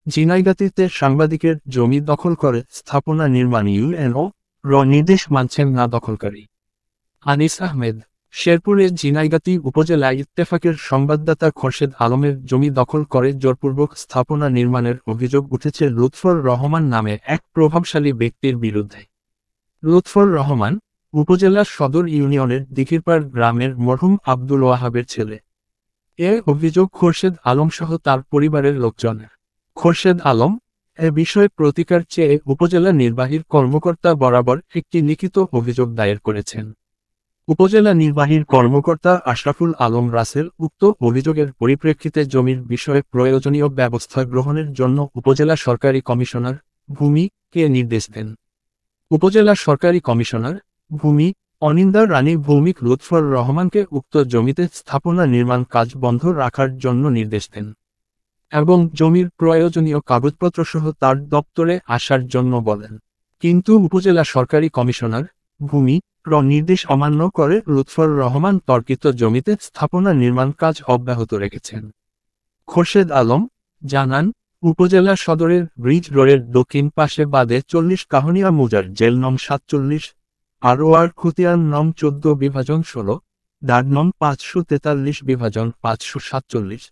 ঝিনাইগাতীতে সাংবাদিকের জমি দখল করে স্থাপনা নির্মাণ ইউএনও নির্দেশ মানছেন না দখলকারী। আনিস আহমেদ। শেরপুরের ঝিনাইগাতী উপজেলা ইত্তেফাকের সংবাদদাতা খোরশেদ আলমের জমি দখল করে জোরপূর্বক স্থাপনা নির্মাণের অভিযোগ উঠেছে লুৎফর রহমান নামে এক প্রভাবশালী ব্যক্তির বিরুদ্ধে। লুৎফর রহমান উপজেলা সদর ইউনিয়নের দিঘিরপাড় গ্রামের মরহুম আব্দুল ওয়াহাবের ছেলে। এ অভিযোগ খোরশেদ আলমসহ তার পরিবারের লোকজনের। খোরশেদ আলম এ বিষয়ে প্রতিকার চেয়ে উপজেলা নির্বাহীর কর্মকর্তা বরাবর একটি লিখিত অভিযোগ দায়ের করেছেন। উপজেলা নির্বাহীর কর্মকর্তা আশরাফুল আলম রাসেল উক্ত অভিযোগের পরিপ্রেক্ষিতে জমির বিষয়ে প্রয়োজনীয় ব্যবস্থা গ্রহণের জন্য উপজেলা সরকারি কমিশনার ভূমি-কে নির্দেশ দেন। উপজেলা সরকারি কমিশনার ভূমি অনিন্দা রানী ভৌমিক লুৎফর রহমানকে উক্ত জমিতে স্থাপনা নির্মাণ কাজ বন্ধ রাখার জন্য নির্দেশ দেন এবং জমির প্রয়োজনীয় কাগজপত্রসহ তার দপ্তরে আসার জন্য বলেন। কিন্তু উপজেলা সরকারি কমিশনার ভূমি নির্দেশ অমান্য করে লুৎফর রহমান তর্কিত জমিতে স্থাপনা নির্মাণ কাজ অব্যাহত রেখেছেন। খোরশেদ আলম জানান, উপজেলা সদরের ব্রিজ রোডের দক্ষিণ পাশে বাদে 40 কাহনিয়া মুজার জেল নং 47, আরওয়ার খতিয়ান নং 14 বিভাজন 16, দাগ নং 543 বিভাজন 547,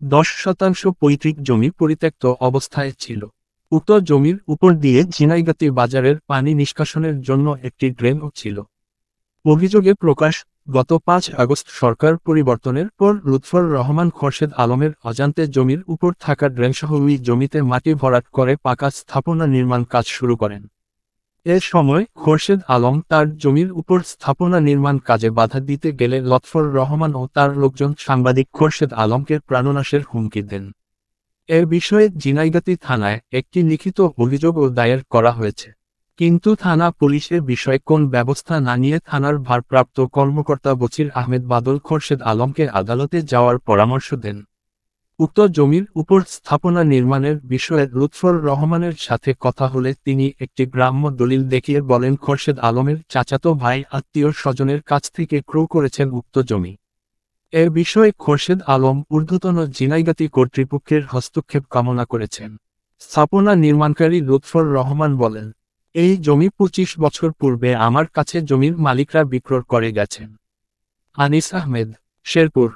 10% পৈতৃক জমি পরিত্যক্ত অবস্থায় ছিল। উক্ত জমির উপর দিয়ে ঝিনাইগাতী বাজারের পানি নিষ্কাশনের জন্য একটি ড্রেনও ছিল। অভিযোগে প্রকাশ, গত 5 আগস্ট সরকার পরিবর্তনের পর লুৎফর রহমান খোরশেদ আলমের অজান্তে জমির উপর থাকা ড্রেনসহ ওই জমিতে মাটি ভরাট করে পাকা স্থাপনা নির্মাণ কাজ শুরু করেন। এ সময় খোরশেদ আলম তার জমির উপর স্থাপনা নির্মাণ কাজে বাধা দিতে গেলে লুৎফর রহমান ও তার লোকজন সাংবাদিক খোরশেদ আলমকে প্রাণনাশের হুমকি দেন। এ বিষয়ে ঝিনাইগাতী থানায় একটি লিখিত অভিযোগও দায়ের করা হয়েছে, কিন্তু থানা পুলিশের বিষয়ে কোন ব্যবস্থা না নিয়ে থানার ভারপ্রাপ্ত কর্মকর্তা বছির আহমেদ বাদল খোরশেদ আলমকে আদালতে যাওয়ার পরামর্শ দেন। উক্ত জমির উপর স্থাপনা নির্মাণের বিষয়ে লুৎফর রহমানের সাথে কথা হলে তিনি একটি গ্রাম্য দলিল দেখিয়ে বলেন খোরশেদ আলমের চাচাতো ভাই আত্মীয় স্বজনের কাছ থেকে ক্রয় করেছেন উক্ত জমি। এ বিষয়ে খোরশেদ আলম ঊর্ধ্বতন ঝিনাইগাতী কর্তৃপক্ষের হস্তক্ষেপ কামনা করেছেন। স্থাপনা নির্মাণকারী লুৎফর রহমান বলেন, এই জমি 25 বছর পূর্বে আমার কাছে জমির মালিকরা বিক্রয় করে গেছেন। আনিস আহমেদ, শেরপুর।